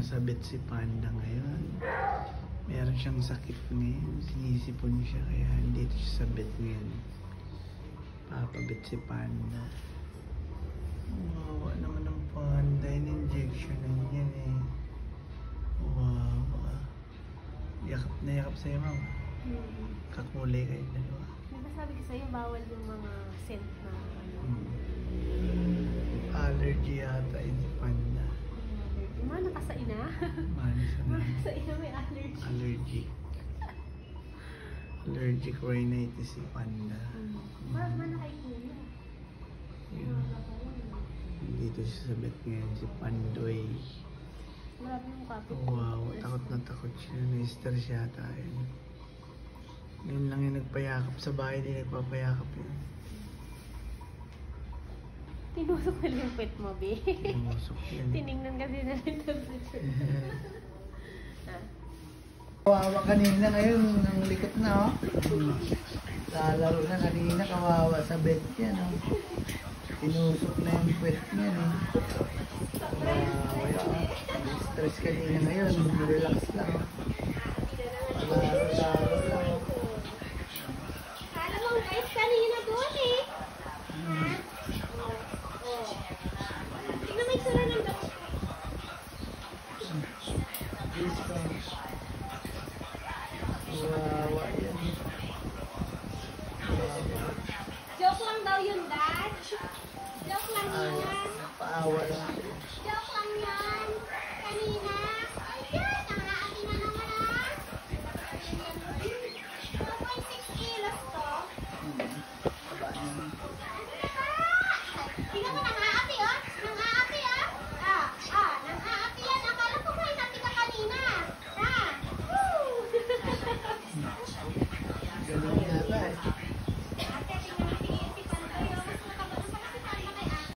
Nasabit si Panda ngayon. Meron siyang sakit ngayon. Sinisipon siya kaya dito siya sabit ngayon. Papabit si Panda. Wawa naman ang Panda. In-injection na yan eh. Wawa. Yakap na yakap sa'yo, mama. Kakulay kayo dalawa. Diba sabi ko sa'yo, bawal yung mga scent na ano. Allergy yata yun si Panda. Mana ka sa ina? Mana Sa ina may allergy. Allergic rhinitis si Panda. Mana kay kuya. Yun. Dito siya sabit ngayon si Pandoy. Marami yung kapit. Wow, takot na takot siya. Na-stress yata yun. Ngayon lang yung nagpayakap sa bahay, di nagpapayakap yun. Tinusok na yung pet mo, be. Tumusok yan. Tinignan kasi na rin temperature. Kawawa kanina ngayon, ang likot na oh. Lalaro na kanina, kawawa sa bed yan oh. Tinusok na yung puwet niya no. Stress kanina ngayon, relax lang. Laro lang.